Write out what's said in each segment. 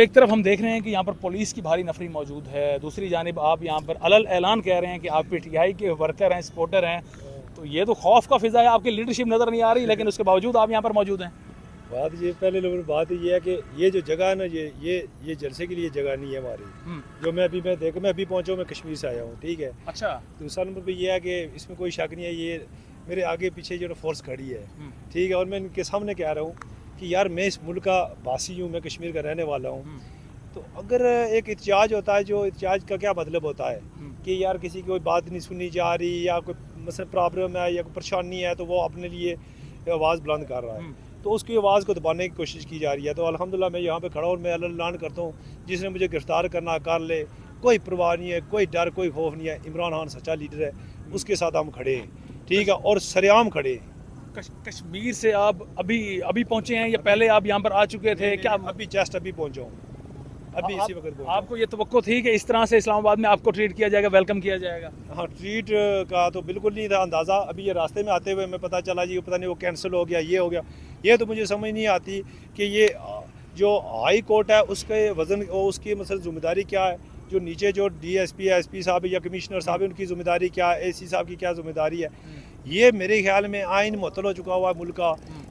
एक तरफ हम देख रहे हैं कि यहाँ पर पुलिस की भारी नफरी मौजूद है, दूसरी जानिब आप यहाँ पर अलल ऐलान कह रहे हैं कि आप पीटीआई के वर्कर हैं, सपोर्टर हैं, तो ये तो खौफ का फिजा है, आपकी लीडरशिप नज़र नहीं आ रही, लेकिन उसके बावजूद आप यहाँ पर मौजूद हैं। बात ये पहले नंबर बात ये है कि ये जो जगह है ना, ये जलसे के लिए जगह नहीं है हमारी। जो मैं अभी पहुँचा हूँ, मैं कश्मीर से आया हूँ, ठीक है। अच्छा। दूसरा नंबर पे ये है कि इसमें कोई शक नहीं है, ये मेरे आगे पीछे जो फोर्स खड़ी है, ठीक है। और मैं इनके सामने कह रहा हूँ कि यार मैं इस मुल्क का वासी हूँ, मैं कश्मीर का रहने वाला हूँ। तो अगर एक एहतजाज होता है, जो एहतजाज का क्या मतलब होता है कि यार किसी की कोई बात नहीं सुनी जा रही या कोई मसला प्रॉब्लम है या कोई परेशानी है, तो वो अपने लिए आवाज़ बुलंद कर रहा है, तो उसकी आवाज़ को दबाने की कोशिश की जा रही है। तो अल्हम्दुलिल्लाह मैं यहाँ पे खड़ा हूँ, मैं ऐलान करता हूँ, जिसने मुझे गिरफ्तार करना कर ले, कोई परवाह नहीं है, कोई डर कोई खौफ नहीं है। इमरान खान सच्चा लीडर है, उसके साथ हम खड़े हैं, ठीक है, और सरेआम खड़े हैं। कश्मीर से आप अभी पहुँचे हैं या पहले आप यहाँ पर आ चुके थे? क्या अभी जस्ट अभी पहुँचा हूँ, अभी इसी वक्त पहुँचा। आपको ये तवक्को थी कि इस तरह से इस्लामाबाद में आपको ट्रीट किया जाएगा, वेलकम किया जाएगा? हाँ, ट्रीट का तो बिल्कुल नहीं था अंदाज़ा। अभी ये रास्ते में आते हुए मैं पता चला जी, पता नहीं वो कैंसिल हो गया, ये हो गया। ये तो मुझे समझ नहीं आती कि ये जो हाई कोर्ट है उसके वज़न उसकी मतलब जिम्मेदारी क्या है, जो नीचे जो डीएसपी एसपी साहब या कमिश्नर साहब है उनकी जिम्मेदारी क्या है, एसी साहब की क्या जिम्मेदारी है। ये मेरे ख्याल में आइन मुअत्तल हो चुका हुआ है,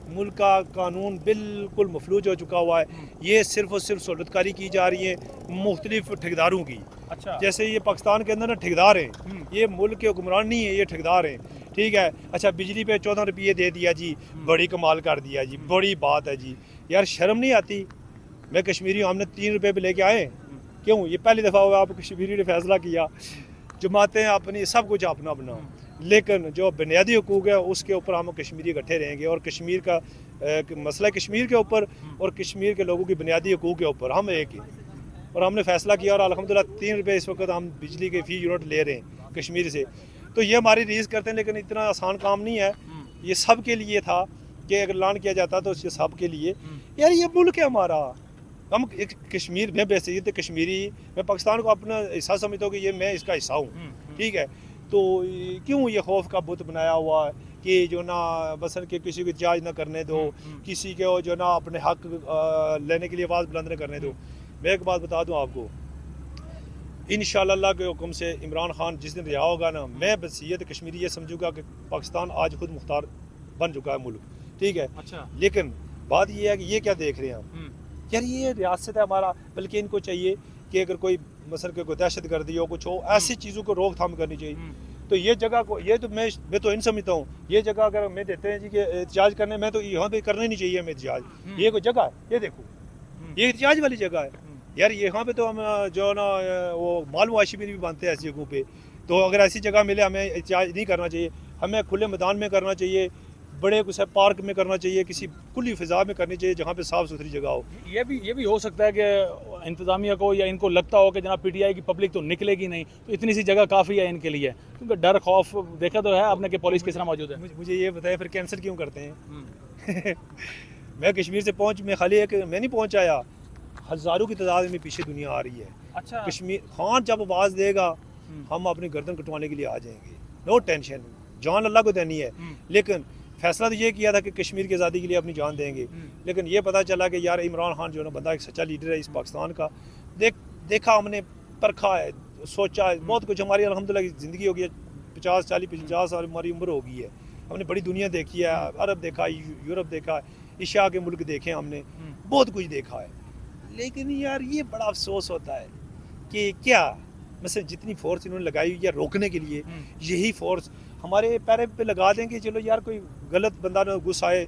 मुल्क का कानून बिल्कुल मफलूज हो चुका हुआ है। ये सिर्फ और सिर्फ सहूलतकारी की जा रही है मुख्तलिफ ठेकेदारों की। अच्छा। जैसे ये पाकिस्तान के अंदर ना ठेकेदार हैं, ये मुल्क के हुक्मरान नहीं है, ये ठेकेदार हैं, ठीक है। अच्छा, बिजली पे 14 रुपये दे दिया जी, बड़ी कमाल कर दिया जी, बड़ी बात है जी। यार शर्म नहीं आती? मैं कश्मीरी हूँ, हमने 3 रुपये पे लेके आए, क्यों? ये पहली दफ़ा हुआ आप कश्मीरी ने फैसला किया, जमातें अपनी सब कुछ अपना अपना, लेकिन जो बुनियादी हकूक़ है उसके ऊपर हम कश्मीरी इकट्ठे रहेंगे। और कश्मीर का मसला कश्मीर के ऊपर और कश्मीर के लोगों की बुनियादी हकूक़ के ऊपर हम एक ही। और हमने फ़ैसला किया और अल्हम्दुलिल्लाह 3 रुपये इस वक्त हम बिजली के फ़ी यूनिट ले रहे हैं कश्मीर से। तो ये हमारी रीस करते हैं, लेकिन इतना आसान काम नहीं है। ये सब के लिए था कि अगर ऐलान किया जाता तो ये सब के लिए। यार ये मुल्क है हमारा, हम एक कश्मीर में बैसे कश्मीरी, मैं पाकिस्तान को अपना हिस्सा समझता हूँ कि ये मैं इसका हिस्सा हूँ, ठीक है। तो क्यों ये खौफ का बुत बनाया हुआ है कि जो ना बसन के किसी को इजाज़ ना करने दो, किसी के जो ना अपने हक लेने के लिए आवाज़ बुलंद न करने दो। मैं एक बात बता दूं आपको, इंशाअल्लाह के हुक्म से इमरान खान जिस दिन रिहा होगा ना, मैं बसीयत कश्मीरी ये समझूंगा कि पाकिस्तान आज खुद मुख्तार बन चुका है मुल्क, ठीक है। अच्छा। लेकिन बात ये है कि ये क्या देख रहे हैं हम, यार ये रियासत है हमारा, बल्कि इनको चाहिए कि अगर कोई मसल के कोई दहशत गर्दी हो, कुछ हो, ऐसी चीज़ों को रोकथाम करनी चाहिए। तो ये जगह को, ये तो मैं तो इन समझता हूँ, ये जगह अगर मैं देते हैं जी कि एहतजाज करने में, तो यहाँ पे करना ही नहीं चाहिए हमें एहतजाज। ये कोई जगह है, ये देखो, ये एहतजाज वाली जगह है यार। यहाँ पे तो हम जो ना वो माल मुआशी भी बनते हैं ऐसी जगहों पे। तो अगर ऐसी जगह मिले, हमें एहतजाज नहीं करना चाहिए, हमें खुले मैदान में करना चाहिए, बड़े कुछ पार्क में करना चाहिए, किसी खुली फिजा में करनी चाहिए जहाँ पे साफ़ सुथरी जगह हो। ये भी हो सकता है कि इंतज़ामिया को या इनको लगता हो कि जनाब पीटीआई की पब्लिक तो निकलेगी नहीं, तो इतनी सी जगह काफ़ी है इनके लिए, क्योंकि डर खौफ देखा तो है आपने कि पुलिस किस तरह मौजूद है। मुझे ये बताया फिर कैंसिल क्यों करते हैं? मैं कश्मीर से मैं खाली एक मैं नहीं पहुँच आया, हज़ारों की तादाद में पीछे दुनिया आ रही है। अच्छा। कश्मीर खान जब आवाज़ देगा हम अपनी गर्दन कटवाने के लिए आ जाएंगे, नो टेंशन, जान अल्लाह को देनी है। लेकिन फैसला तो ये किया था कि कश्मीर की आज़ादी के लिए अपनी जान देंगे, लेकिन ये पता चला कि यार इमरान खान जो है ना बंदा एक सच्चा लीडर है इस पाकिस्तान का। देखा हमने, परखा है, सोचा है बहुत कुछ। हमारी अल्हम्दुलिल्लाह की ज़िंदगी हो गई है, 50 साल हमारी उम्र हो गई है, हमने बड़ी दुनिया देखी है, अरब देखा, यूरोप देखा, एशिया के मुल्क देखे हमने, बहुत कुछ देखा है। लेकिन यार ये बड़ा अफसोस होता है कि क्या मतलब जितनी फोर्स इन्होंने लगाई हुई है रोकने के लिए, यही फोर्स हमारे पैरे पे लगा देंगे। चलो यार कोई गलत बंदा ना घुस आए,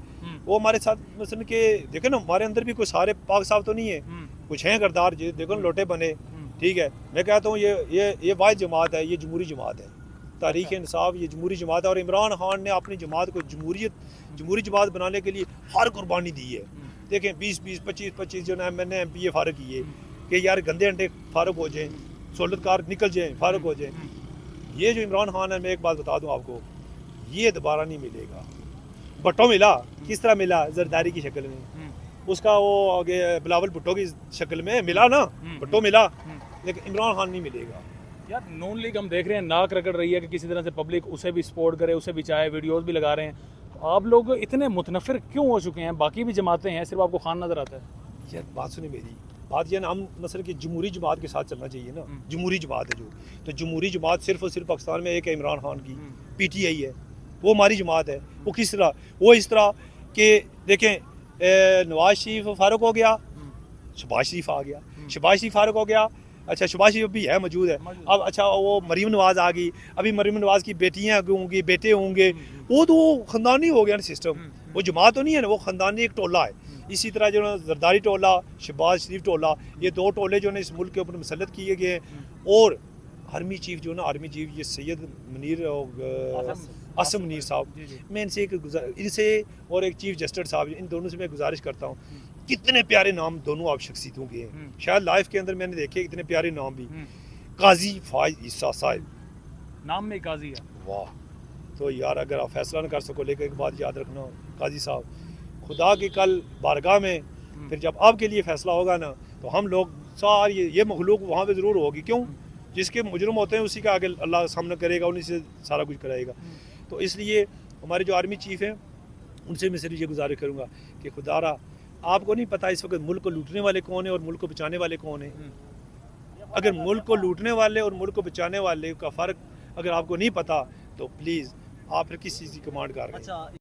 वो हमारे साथ मतलब कि देखो ना, हमारे अंदर भी कोई सारे पाक साफ तो नहीं है, कुछ हैं गरदार, देखो ना लोटे बने, ठीक है। मैं कहता हूँ ये वाहिद जमात है, ये जमहूरी जमात है, तारीख इंसाफ ये जमहूरी जमात है। और इमरान खान ने अपनी जमात को जमहूरी जमात बनाने के लिए हर कुर्बानी दी है। देखें 20-20, 25-25 जो ना मैंने MPA फारग किए कि यार गंदे अंडे फारग हो जाएँ, सहूलतकार निकल जाएँ, फारग हो जाएँ। ये जो इमरान खान है, मैं एक बात बता दूं आपको, ये दोबारा नहीं मिलेगा। भुट्टो मिला, किस तरह मिला? जरदारी की शक्ल में, उसका वो आगे बिलावल भुट्टो की शक्ल में मिला ना, भुट्टो मिला, लेकिन इमरान खान नहीं मिलेगा। यार नून लीग हम देख रहे हैं नाक रगड़ रही है कि किसी तरह से पब्लिक उसे भी सपोर्ट करे, उसे भी चाहे, वीडियोस भी लगा रहे हैं। तो आप लोग इतने मुतनफिर क्यों हो चुके हैं? बाकी भी जमातें हैं, सिर्फ आपको खान नजर आता है। यार बात सुनी मेरी, बात यह ना, हम मसलन कि जमहूरी जमात के साथ चलना चाहिए ना, जमहूरी जमात है जो, तो जमहूरी जमात सिर्फ और सिर्फ पाकिस्तान में एक है इमरान खान की, PTI है, वो हमारी जमात है। वो किस तरह, वो इस तरह कि देखें नवाज शरीफ फारूक हो गया, शहबाज शरीफ आ गया, शहबाज शरीफ फारूक हो गया, अच्छा शहबाज शरीफ भी है मौजूद है अब, अच्छा वो मरीम नवाज आ गई, अभी मरीम नवाज की बेटियाँ होंगी, बेटे होंगे, वो तो ख़ानदानी हो गया ना सिस्टम, वो जमात तो नहीं है ना, वो ख़ानदानी एक टोला है। इसी तरह जो है जरदारी टोला, शहबाज शरीफ टोला, ये दो टोले जो है इस मुल्क के ऊपर मुसल्लत किए गए हैं। और आर्मी चीफ जो ना, आर्मी चीफ ये सैयद मुनीर आसम मुनीर साहब, मैं इनसे और एक चीफ जस्टिस साहब, इन दोनों से मैं गुजारिश करता हूँ, कितने प्यारे नाम दोनों आप शख्सियतों के हैं, शायद लाइफ के अंदर मैंने देखे इतने प्यारे नाम भी। काजी फाइज ईसा साहब, नाम में काजी है, वाह। तो यार अगर आप फैसला न कर सको, लेकिन एक बात याद रखना काजी साहब, खुदा की कल बारगाह में फिर जब आपके लिए फैसला होगा ना, तो हम लोग सारी ये मखलूक वहाँ पे ज़रूर होगी। क्यों? जिसके मुजरम होते हैं उसी का आगे अल्लाह सामना करेगा, उन्हीं से सारा कुछ कराएगा। तो इसलिए हमारे जो आर्मी चीफ़ हैं उनसे मैं सिर्फ ये गुजारिश करूँगा कि खुदारा, आपको नहीं पता इस वक्त मुल्क को लूटने वाले कौन है और मुल्क को बचाने वाले कौन है। अगर मुल्क को लूटने वाले और मुल्क को बचाने वाले का फ़र्क अगर आपको नहीं पता, तो प्लीज़ आप फिर किस चीज़ की कमांड कर रहे हैं।